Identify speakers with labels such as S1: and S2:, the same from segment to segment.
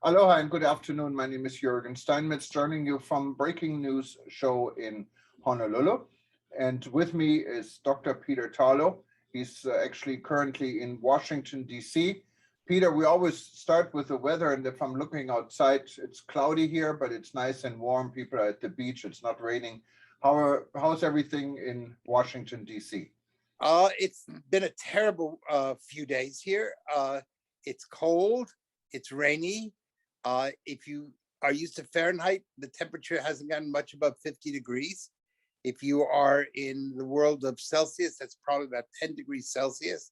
S1: Aloha and good afternoon. My name is Jürgen Steinmetz, joining you from Breaking News Show in Honolulu. And with me is Dr. Peter Tarlow. He's actually currently in Washington, D.C. Peter, we always start with the weather, and if I'm looking outside, it's cloudy here, but it's nice and warm. People are at the beach. It's not raining. How's everything in Washington, D.C.?
S2: It's been a terrible few days here. It's cold, it's rainy. If you are used to Fahrenheit, the temperature hasn't gotten much above 50 degrees. If you are in the world of Celsius, that's probably about 10 degrees Celsius.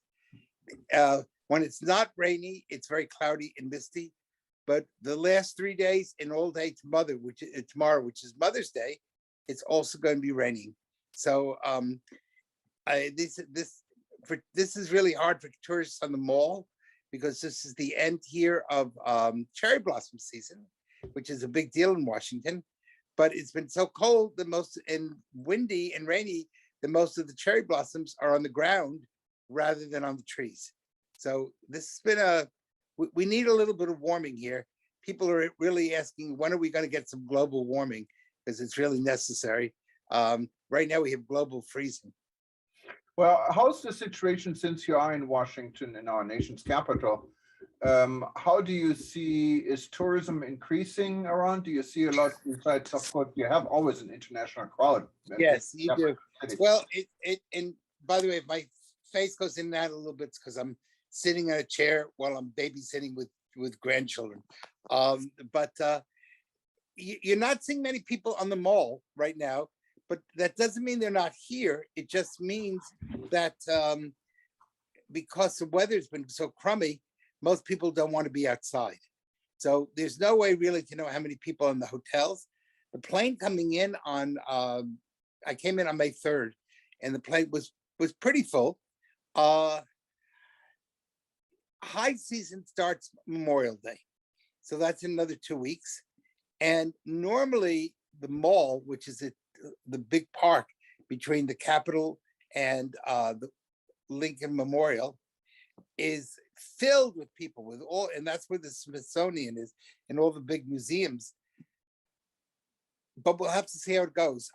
S2: When it's not rainy, it's very cloudy and misty. But the last 3 days and all day tomorrow, which is Mother's Day, it's also going to be raining. So this is really hard for tourists on the mall, because this is the end here of cherry blossom season, which is a big deal in Washington. But it's been so cold and windy and rainy that most of the cherry blossoms are on the ground rather than on the trees. So this has been we need a little bit of warming here. People are really asking, when are we going to get some global warming? Because it's really necessary. Right now we have global freezing.
S1: Well, how's the situation since you are in Washington, in our nation's capital? How do you see, is tourism increasing around? Do you see a lot besides, of course, you have always an international crowd?
S2: Yes, you do. Well, and by the way, if my face goes in and out a little bit, it's because I'm sitting in a chair while I'm babysitting with grandchildren. But you're not seeing many people on the mall right now. But that doesn't mean they're not here. It just means that because the weather's been so crummy, most people don't want to be outside. So there's no way really to know how many people are in the hotels. The plane coming in on, I came in on May 3rd, and the plane was pretty full. High season starts Memorial Day. So that's another 2 weeks. And normally the mall, which is the big park between the Capitol and the Lincoln Memorial, is filled with people and that's where the Smithsonian is and all the big museums. But we'll have to see how it goes.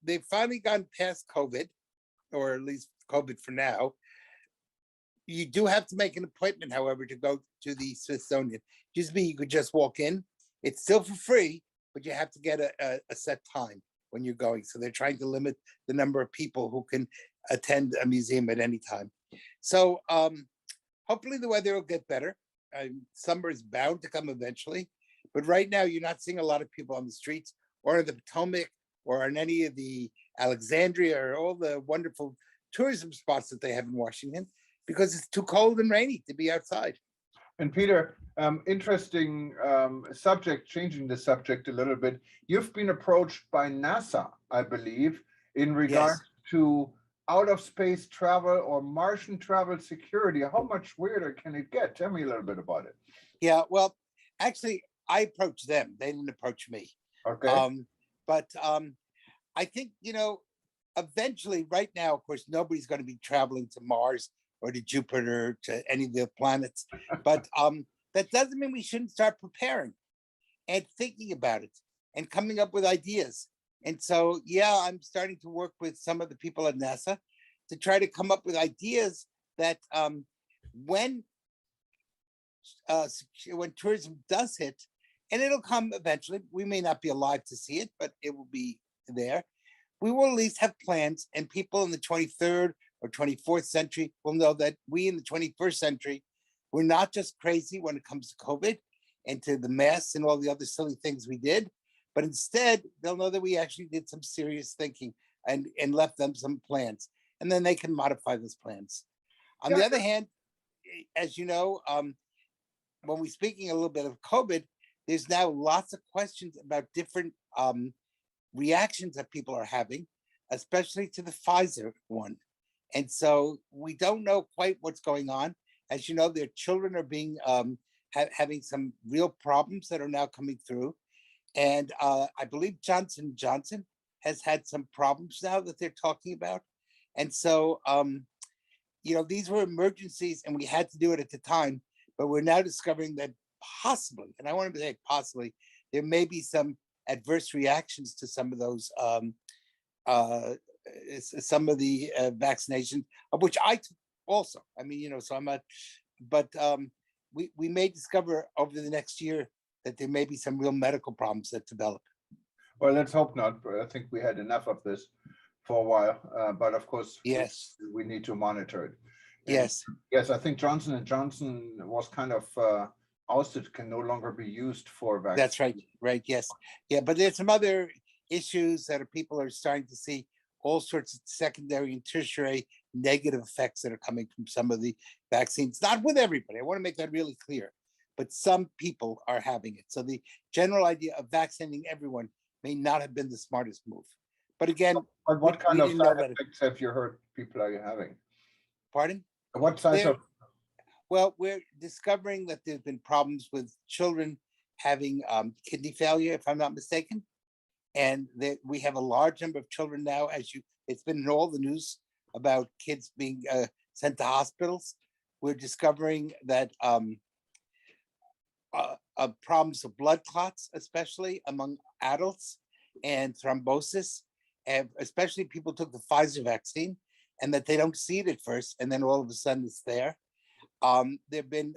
S2: They've finally gone past COVID, or at least COVID for now. You do have to make an appointment, however, to go to the Smithsonian. Used to be you could just walk in. It's still for free, but you have to get a set time when you're going. So they're trying to limit the number of people who can attend a museum at any time. So hopefully the weather will get better. Summer is bound to come eventually, but right now you're not seeing a lot of people on the streets or in the Potomac or in any of the Alexandria or all the wonderful tourism spots that they have in Washington, because it's too cold and rainy to be outside.
S1: And Peter, interesting subject, changing the subject a little bit. You've been approached by NASA, I believe, in regards to out of space travel or Martian travel security. How much weirder can it get? Tell me a little bit about it.
S2: Yeah, well, actually, I approached them. They didn't approach me.
S1: Okay.
S2: But I think, eventually, right now, of course, nobody's going to be traveling to Mars or to Jupiter, to any of the planets. But that doesn't mean we shouldn't start preparing and thinking about it and coming up with ideas. And so, yeah, I'm starting to work with some of the people at NASA to try to come up with ideas that when tourism does hit, and it'll come eventually, we may not be alive to see it, but it will be there. We will at least have plans, and people in the 23rd or 24th century will know that we in the 21st century, we're not just crazy when it comes to COVID and to the masks and all the other silly things we did, but instead they'll know that we actually did some serious thinking and left them some plans, and then they can modify those plans. On the other hand, as you know, when we're speaking a little bit of COVID, there's now lots of questions about different reactions that people are having, especially to the Pfizer one. And so we don't know quite what's going on. As you know, their children are being having some real problems that are now coming through. And I believe Johnson & Johnson has had some problems now that they're talking about. And so, these were emergencies and we had to do it at the time, but we're now discovering that possibly, and I want to say possibly, there may be some adverse reactions to some of those, some of the vaccinations, of which I took also. I mean, so I'm not, but we may discover over the next year that there may be some real medical problems that develop.
S1: Well, let's hope not. But I think we had enough of this for a while, but of course,
S2: Yes,
S1: we need to monitor it. And
S2: yes,
S1: yes, I think Johnson and Johnson was kind of ousted, can no longer be used for vaccine.
S2: that's right, right, yes. Yeah, but there's some other issues that people are starting to see all sorts of secondary and tertiary negative effects that are coming from some of the vaccines. Not with everybody, I want to make that really clear, but some people are having it. So the general idea of vaccinating everyone may not have been the smartest move. But again,
S1: But what
S2: we
S1: kind of
S2: didn't know
S1: side
S2: that.
S1: effects have you heard people are having?
S2: Pardon?
S1: What size
S2: There-
S1: of,
S2: Well, we're discovering that there's been problems with children having kidney failure, if I'm not mistaken. And that we have a large number of children now, it's been in all the news about kids being sent to hospitals. We're discovering that problems of blood clots, especially among adults, and thrombosis, and especially people took the Pfizer vaccine, and that they don't see it at first, and then all of a sudden it's there. There have been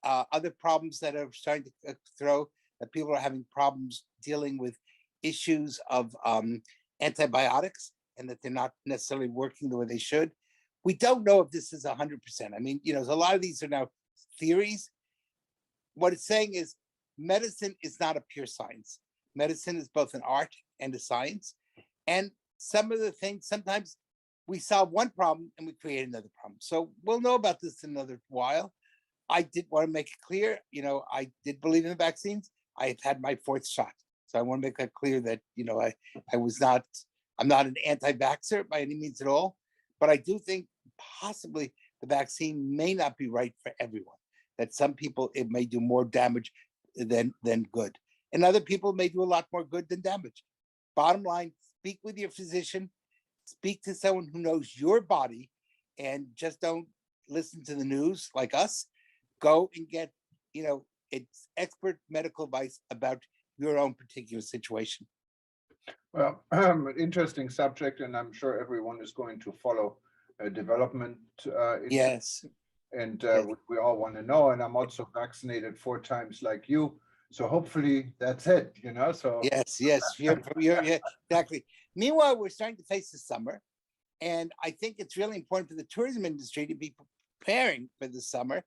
S2: other problems that are starting to throw, that people are having problems dealing with issues of antibiotics, and that they're not necessarily working the way they should. We don't know if this is 100%. I mean, a lot of these are now theories. What it's saying is medicine is not a pure science. Medicine is both an art and a science. And some of the things, sometimes we solve one problem and we create another problem. So we'll know about this in another while. I did want to make it clear, I did believe in the vaccines. I have had my 4th shot. So I want to make that clear that, I'm not an anti-vaxxer by any means at all, but I do think possibly the vaccine may not be right for everyone. That some people, it may do more damage than good. And other people may do a lot more good than damage. Bottom line, speak with your physician, speak to someone who knows your body, and just don't listen to the news like us. Go and get, it's expert medical advice about your own particular situation.
S1: well, interesting subject, and I'm sure everyone is going to follow development.
S2: Yes.
S1: And
S2: Yes.
S1: we all want to know, and I'm also vaccinated 4 times like you. So hopefully that's it, so.
S2: Yes, you're exactly. Meanwhile, we're starting to face the summer, and I think it's really important for the tourism industry to be preparing for the summer.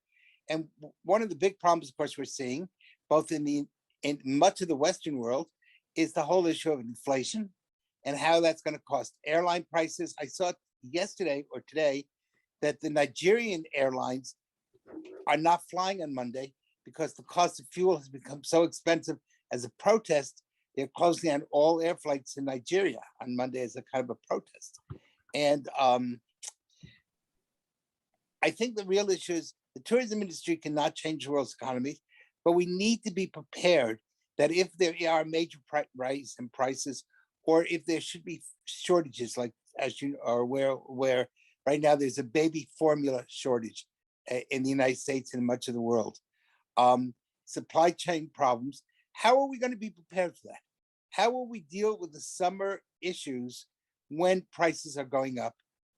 S2: And one of the big problems, of course, we're seeing both in much of the Western world is the whole issue of inflation and how that's going to cost airline prices. I saw yesterday or today that the Nigerian airlines are not flying on Monday because the cost of fuel has become so expensive. As a protest, they're closing down all air flights in Nigeria on Monday as a kind of a protest. And I think the real issue is the tourism industry cannot change the world's economy, but we need to be prepared that if there are major rise in prices, or if there should be shortages, like as you are aware, where right now there's a baby formula shortage in the United States and much of the world. Supply chain problems. How are we going to be prepared for that? How will we deal with the summer issues when prices are going up?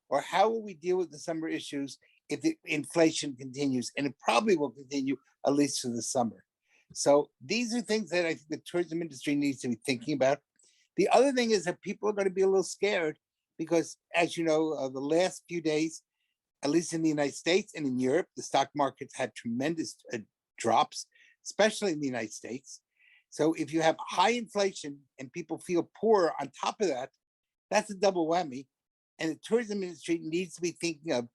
S2: Or how will we deal with the summer issues if the inflation continues? And it probably will continue at least through the summer. So these are things that I think the tourism industry needs to be thinking about. The other thing is that people are going to be a little scared because, as you know, the last few days, at least in the United States and in Europe, the stock markets had tremendous drops, especially in the United States. So if you have high inflation and people feel poor on top of that, that's a double whammy. And the tourism industry needs to be thinking of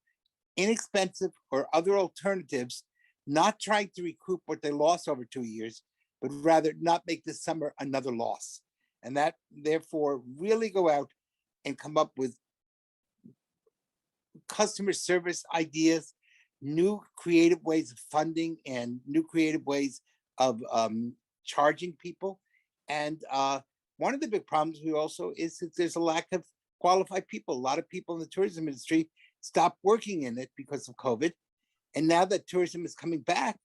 S2: inexpensive or other alternatives, not trying to recoup what they lost over 2 years, but rather not make this summer another loss. And that, therefore, really go out and come up with customer service ideas, new creative ways of funding, and new creative ways of charging people. And one of the big problems we also is that there's a lack of qualified people. A lot of people in the tourism industry stopped working in it because of COVID. And now that tourism is coming back,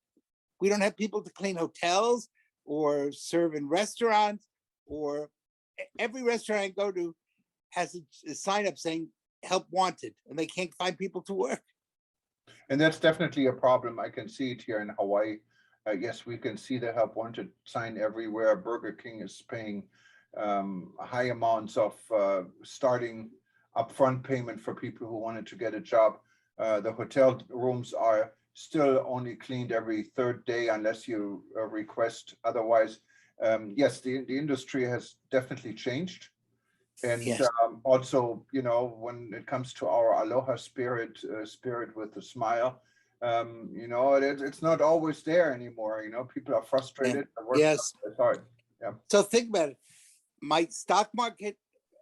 S2: We don't have people to clean hotels or serve in restaurants, or every restaurant I go to has a sign up saying help wanted, and they can't find people to work.
S1: And that's definitely a problem. I can see it here in Hawaii. Yes, we can see the help wanted sign everywhere. Burger King is paying high amounts of starting upfront payment for people who wanted to get a job. The hotel rooms are still only cleaned every third day unless you request otherwise. Yes, the industry has definitely changed. And
S2: Yes.
S1: also, when it comes to our aloha spirit, spirit with a smile, it's not always there anymore. People are frustrated. The work
S2: Yes.
S1: is hard. Yeah.
S2: So think about it. My stock market,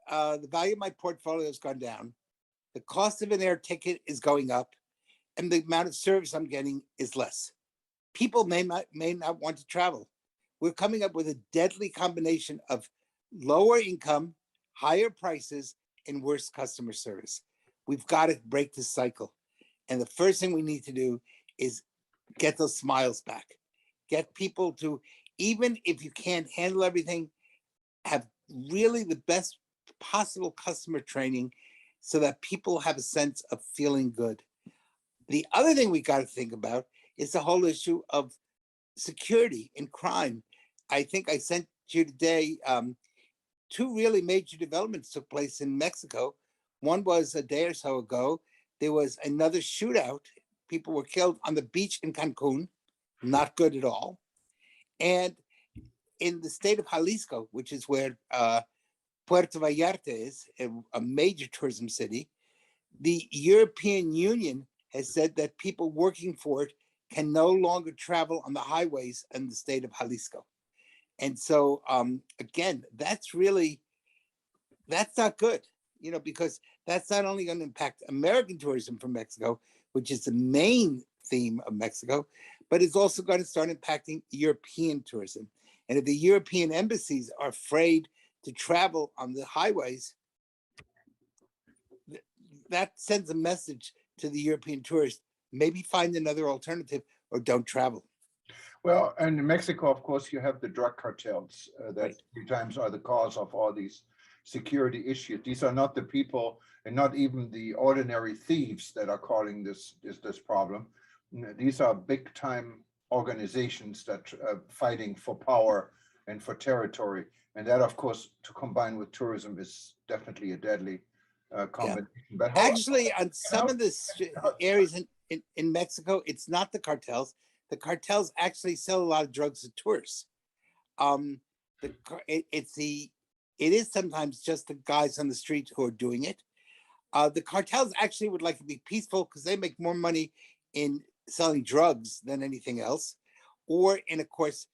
S2: the value of my portfolio has gone down. The cost of an air ticket is going up, and the amount of service I'm getting is less. People may not want to travel. We're coming up with a deadly combination of lower income, higher prices, and worse customer service. We've got to break this cycle. And the first thing we need to do is get those smiles back. Get people to, even if you can't handle everything, have really the best possible customer training so that people have a sense of feeling good. The other thing we got to think about is the whole issue of security and crime. I think I sent you today, two really major developments took place in Mexico. One was a day or so ago. There was another shootout. People were killed on the beach in Cancun. Not good at all. And in the state of Jalisco, which is where Puerto Vallarta is, a major tourism city, the European Union has said that people working for it can no longer travel on the highways in the state of Jalisco. And so, again, that's not good, because that's not only going to impact American tourism from Mexico, which is the main theme of Mexico, but it's also going to start impacting European tourism. And if the European embassies are afraid to travel on the highways, that sends a message to the European tourists, maybe find another alternative or don't travel.
S1: Well, and in Mexico, of course, you have the drug cartels that
S2: Right.
S1: many times are the cause of all these security issues. These are not the people, and not even the ordinary thieves that are causing this problem. These are big time organizations that are fighting for power and for territory. And that, of course, to combine with tourism is definitely a deadly combination. But
S2: Actually, on some
S1: how-
S2: of the areas in Mexico, it's not the cartels. The cartels actually sell a lot of drugs to tourists. It is sometimes just the guys on the street who are doing it. The cartels actually would like to be peaceful because they make more money in selling drugs than anything else, or in, of course,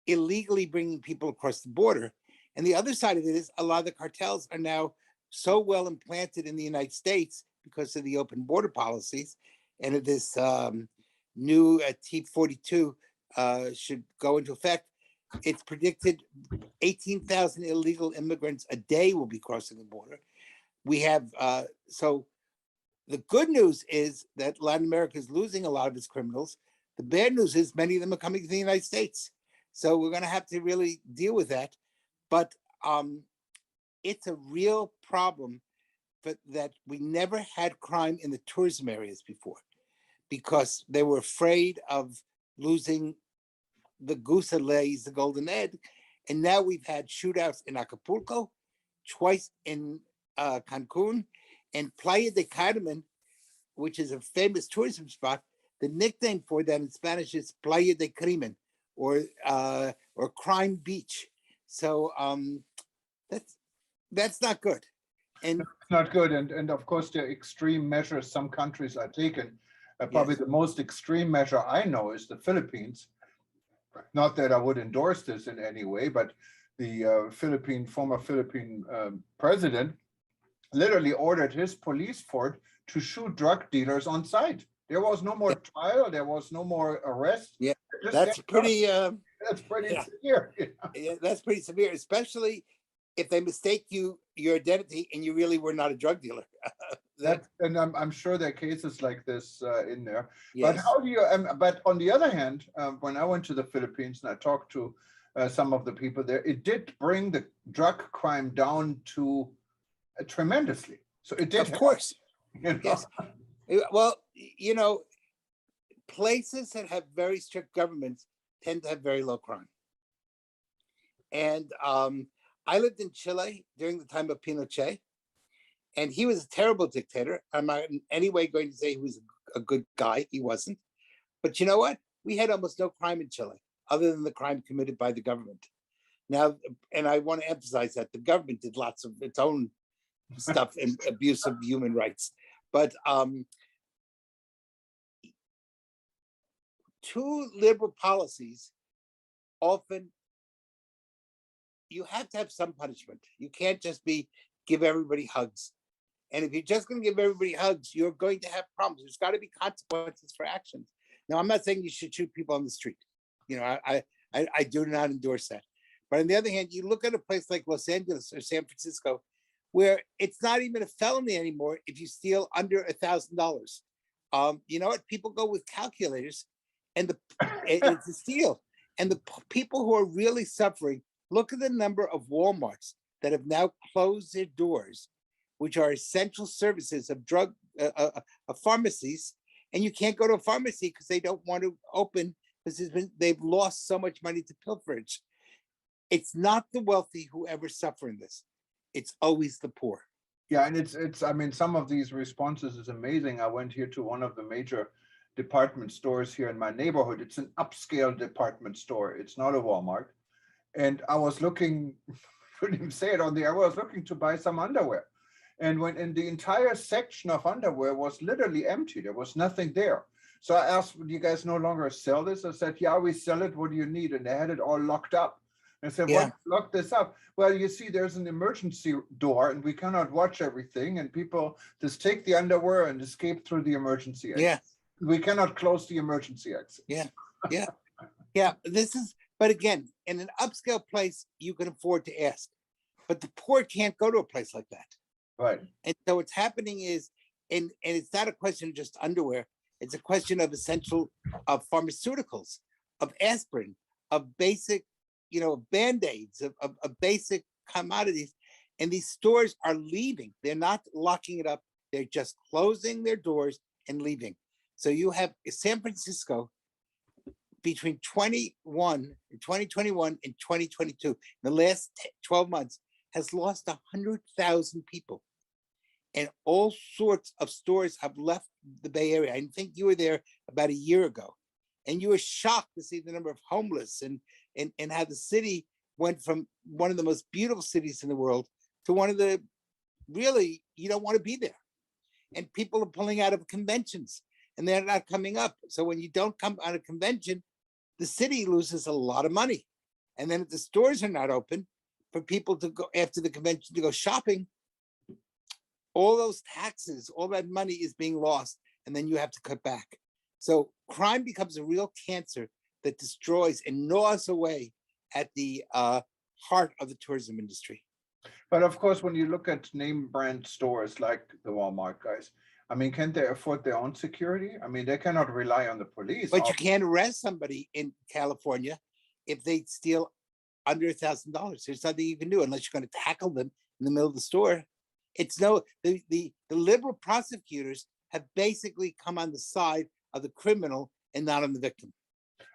S2: illegally bringing people across the border. And the other side of it is a lot of the cartels are now so well implanted in the United States because of the open border policies, and of this new T-42 should go into effect. It's predicted 18,000 illegal immigrants a day will be crossing the border. We have, so the good news is that Latin America is losing a lot of its criminals. The bad news is many of them are coming to the United States. So we're going to have to really deal with that. But it's a real problem that we never had crime in the tourism areas before because they were afraid of losing the goose that lays the golden egg. And now we've had shootouts in Acapulco, twice in Cancun, and Playa de Carmen, which is a famous tourism spot. The nickname for that in Spanish is Playa de Crimen, or Crime Beach. So that's not good. And
S1: it's not good. And of course, the extreme measures some countries are taking. Probably
S2: Yes.
S1: the most extreme measure I know is the Philippines. Not that I would endorse this in any way, but the former Philippine president literally ordered his police force to shoot drug dealers on sight. There was no more trial. There was no more arrest.
S2: Yeah,
S1: Just
S2: that's
S1: get
S2: pretty.
S1: That's pretty
S2: yeah.
S1: severe.
S2: Yeah, that's pretty severe, especially if they mistake your identity and you really were not a drug dealer.
S1: And I'm sure there are cases like this in there. But
S2: Yes,
S1: how do you? But on the other hand, when I went to the Philippines and I talked to some of the people there, it did bring the drug crime down to tremendously. So it did
S2: of
S1: help,
S2: course.
S1: you know?
S2: Yes. Well, places that have very strict governments tend to have very low crime. And I lived in Chile during the time of Pinochet, and he was a terrible dictator. I'm not in any way going to say he was a good guy. He wasn't. But you know what? We had almost no crime in Chile, other than the crime committed by the government. Now, and I want to emphasize that the government did lots of its own stuff and abuse of human rights. But too liberal policies often, you have to have some punishment. You can't just give everybody hugs. And if you're just going to give everybody hugs, you're going to have problems. There's got to be consequences for actions. Now, I'm not saying you should shoot people on the street. I do not endorse that. But on the other hand, you look at a place like Los Angeles or San Francisco, where it's not even a felony anymore if you steal under $1,000. You know what? People go with calculators, and it's a steal. And the people who are really suffering, look at the number of Walmarts that have now closed their doors, which are essential services of of pharmacies, and you can't go to a pharmacy because they don't want to open because they've lost so much money to pilferage. It's not the wealthy who ever suffer in this. It's always the poor.
S1: Yeah, and it's. I mean, some of these responses is amazing. I went here to one of the major department stores here in my neighborhood. It's an upscale department store. It's not a Walmart. And I was looking, couldn't even say it on the air. I was looking to buy some underwear. And the entire section of underwear was literally empty. There was nothing there. So I asked, do you guys no longer sell this? I said, yeah, we sell it. What do you need? And they had it all locked up. And I said,
S2: Yeah.
S1: what locked this up? Well, you see, there's an emergency door and we cannot watch everything. And people just take the underwear and escape through the emergency exit.
S2: Yeah.
S1: We cannot close the emergency exit.
S2: Yeah. But again, in an upscale place, you can afford to ask. But the poor can't go to a place like that.
S1: Right.
S2: And so what's happening is, and it's not a question of just underwear, it's a question of essential of pharmaceuticals, of aspirin, of basic, Band-Aids, of basic commodities. And these stores are leaving. They're not locking it up. They're just closing their doors and leaving. So you have San Francisco between 2021 and 2022, in the last 12 months, has lost 100,000 people. And all sorts of stores have left the Bay Area. I think you were there about a year ago. And you were shocked to see the number of homeless and how the city went from one of the most beautiful cities in the world to one of the, really, you don't want to be there. And people are pulling out of conventions and they're not coming up. So when you don't come on a convention, the city loses a lot of money. And then if the stores are not open for people to go after the convention to go shopping, all those taxes, all that money is being lost, and then you have to cut back. So crime becomes a real cancer that destroys and gnaws away at the heart of the tourism industry.
S1: But of course, when you look at name brand stores like the Walmart guys, I mean, can't they afford their own security? I mean, they cannot rely on the police.
S2: But you can't arrest somebody in California if they steal under $1,000. There's nothing you can do unless you're going to tackle them in the middle of the store. The liberal prosecutors have basically come on the side of the criminal and not on the victim.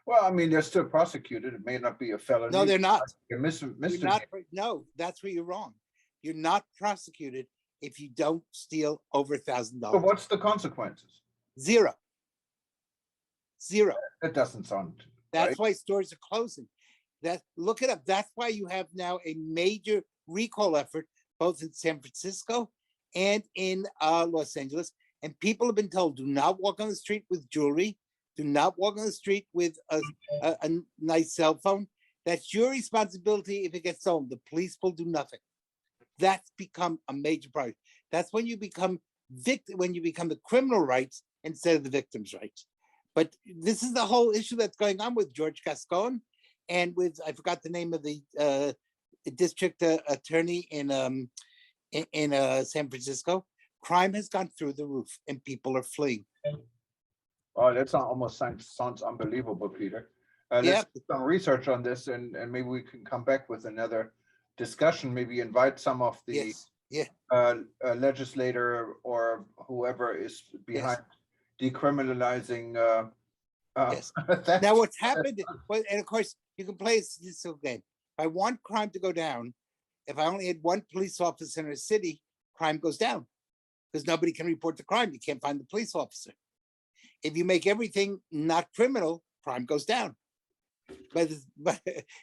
S1: Well, I mean, they're still prosecuted. It may not be a felony.
S2: No, they're not.
S1: No,
S2: that's where you're wrong. You're not prosecuted if you don't steal over $1,000.
S1: But what's the consequences?
S2: Zero.
S1: That doesn't sound.
S2: That's
S1: right.
S2: why stores are closing. Look it up. That's why you have now a major recall effort, both in San Francisco and in Los Angeles. And people have been told, do not walk on the street with jewelry. Do not walk on the street with a nice cell phone. That's your responsibility if it gets stolen. The police will do nothing. That's become a major problem. That's when you become the criminal rights instead of the victim's rights. But this is the whole issue that's going on with George Gascon and with, I forgot the name of the district attorney in San Francisco, crime has gone through the roof and people are fleeing.
S1: Oh, that almost sounds unbelievable, Peter. Let's
S2: Yeah.
S1: do some research on this and maybe we can come back with another discussion, maybe invite some of the
S2: Yes. Yeah.
S1: legislator or whoever is behind decriminalizing
S2: Yes.
S1: theft.
S2: Now, what's happened, and of course, you can play a statistical game. If I want crime to go down, if I only had one police officer in a city, crime goes down because nobody can report the crime. You can't find the police officer. If you make everything not criminal, crime goes down. But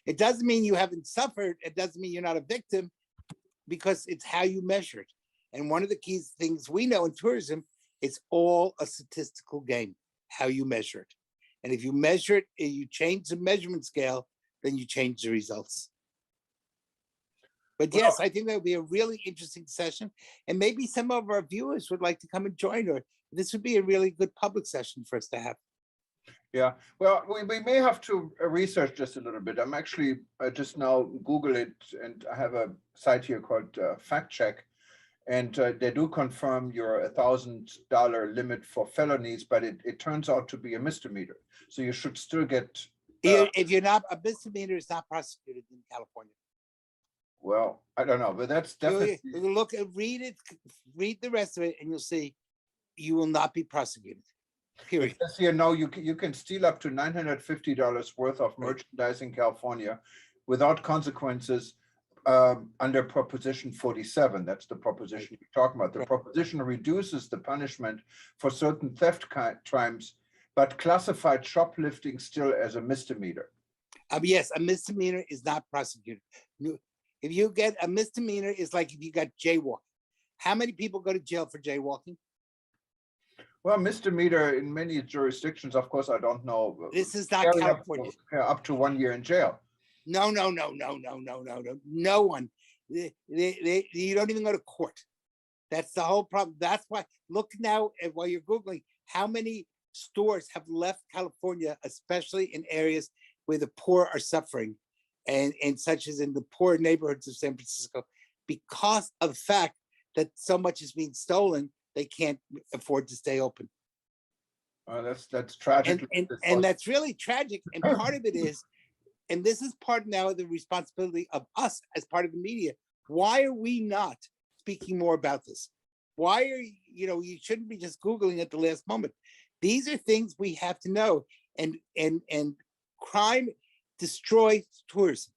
S2: it doesn't mean you haven't suffered. It doesn't mean you're not a victim because it's how you measure it. And one of the key things we know in tourism, it's all a statistical game, how you measure it. And if you measure it, if you change the measurement scale, then you change the results. But yes, I think that would be a really interesting session. And maybe some of our viewers would like to come and join, or this would be a really good public session for us to have.
S1: Yeah, well, we may have to research this a little bit. I'm actually just now Google it, and I have a site here called Fact Check, and they do confirm your $1,000 limit for felonies, but it turns out to be a misdemeanor. So you should still get.
S2: If you're not, a misdemeanor is not prosecuted in California.
S1: Well, I don't know, but that's definitely.
S2: Look at read the rest of it, and you'll see you will not be prosecuted. Period.
S1: Yes, you know, you can steal up to $950 worth of merchandise in California without consequences under Proposition 47. That's the proposition you're talking about. The proposition reduces the punishment for certain theft crimes, but classified shoplifting still as a misdemeanor.
S2: Yes, a misdemeanor is not prosecuted. If you get a misdemeanor, it's like if you got jaywalking. How many people go to jail for jaywalking?
S1: Well, misdemeanor in many jurisdictions, of course, I don't know.
S2: This is not California.
S1: Up to 1 year in jail.
S2: No. No one. You don't even go to court. That's the whole problem. That's why, look now at while you're Googling, how many stores have left California, especially in areas where the poor are suffering, and such as in the poor neighborhoods of San Francisco, because of the fact that so much is being stolen. They can't afford to stay open.
S1: That's tragic.
S2: And that's really tragic. And part of it is, and this is part now of the responsibility of us as part of the media. Why are we not speaking more about this? Why are you shouldn't be just Googling at the last moment. These are things we have to know. And crime destroys tourism.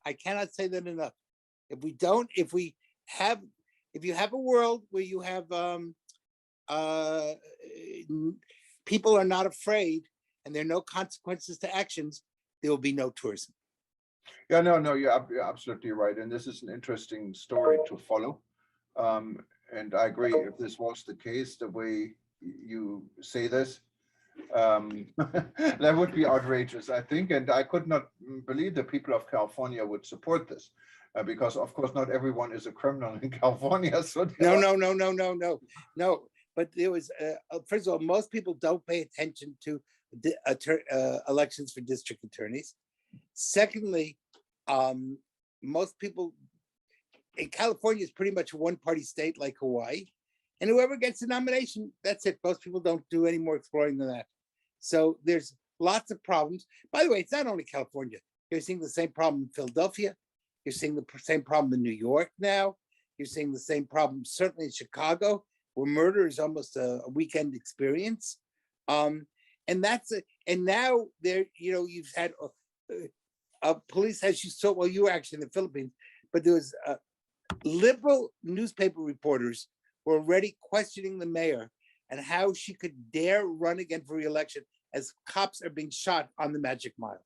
S2: I cannot say that enough. If you have a world where you have people are not afraid and there are no consequences to actions, there will be no tourism.
S1: Yeah, no, you're absolutely right. And this is an interesting story to follow. And I agree, if this was the case, the way you say this, that would be outrageous, I think. And I could not believe the people of California would support this. Because of course not everyone is a criminal in California. So
S2: No. But there was first of all, most people don't pay attention to elections for district attorneys. Secondly, most people in California is pretty much a one-party state like Hawaii, and whoever gets the nomination, that's it. Most people don't do any more exploring than that. So there's lots of problems. By the way, it's not only California. You're seeing the same problem in Philadelphia. You're seeing the same problem in New York now. You're seeing the same problem certainly in Chicago, where murder is almost a weekend experience. And that's it. And now there, you've had police, as you saw, well, you were actually in the Philippines, but there was liberal newspaper reporters were already questioning the mayor and how she could dare run again for re-election as cops are being shot on the Magic Mile.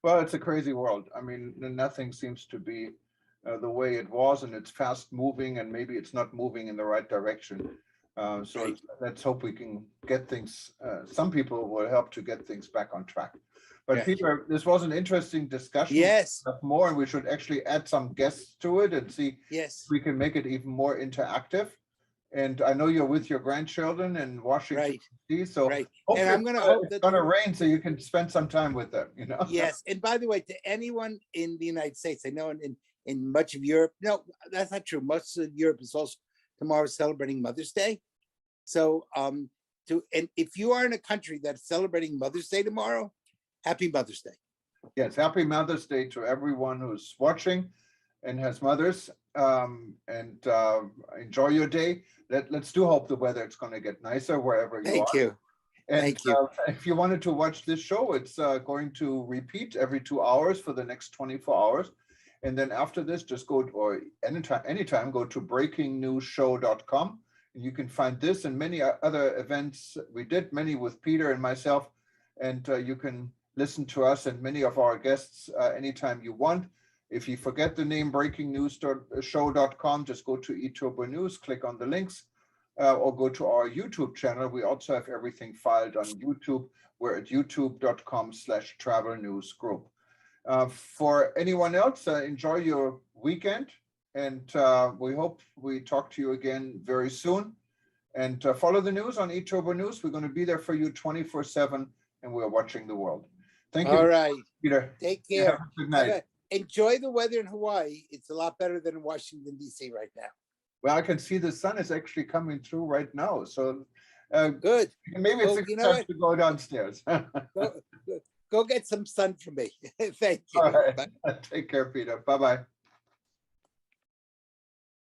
S1: Well, it's a crazy world. I mean, nothing seems to be the way it was, and it's fast moving, and maybe it's not moving in the right direction. So let's hope we can get things, some people will help to get things back on track. But Peter, this was an interesting discussion.
S2: Yes.
S1: More, and we should actually add some guests to it and see
S2: if
S1: we can make it even more interactive. And I know you're with your grandchildren in Washington,
S2: Right,
S1: D.C., so
S2: right.
S1: hopefully
S2: And I'm gonna hope
S1: it's
S2: that,
S1: gonna rain so you can spend some time with them, you know?
S2: yes, and by the way, to anyone in the United States, I know in much of Europe, no, that's not true. Most of Europe is also tomorrow celebrating Mother's Day. So and if you are in a country that's celebrating Mother's Day tomorrow, happy Mother's Day.
S1: Yes, happy Mother's Day to everyone who's watching and has mothers. And enjoy your day. Let's do hope the weather is going to get nicer wherever you
S2: Thank
S1: are.
S2: you.
S1: And
S2: Thank you.
S1: if you wanted to watch this show, it's going to repeat every 2 hours for the next 24 hours. And then after this, just go to, or anytime, go to breakingnewsshow.com. And you can find this and many other events. We did many with Peter and myself, and you can listen to us and many of our guests anytime you want. If you forget the name breakingnewsshow.com, just go to eTurbo News, click on the links, or go to our YouTube channel. We also have everything filed on YouTube. We're at youtube.com/travel news group. For anyone else, enjoy your weekend, and we hope we talk to you again very soon. And follow the news on eTurbo News. We're going to be there for you 24/7, and we're watching the world. Thank you.
S2: All right.
S1: Peter.
S2: Take
S1: Yeah, have
S2: care.
S1: a good night.
S2: Enjoy the weather in Hawaii. It's a lot better than in Washington, D.C. right now.
S1: Well, I can see the sun is actually coming through right now. So
S2: Good.
S1: maybe it's
S2: Well,
S1: a
S2: you
S1: good
S2: know
S1: time to go downstairs.
S2: Go get some sun for me. Thank you.
S1: All right.
S2: Bye.
S1: Take care, Peter. Bye-bye.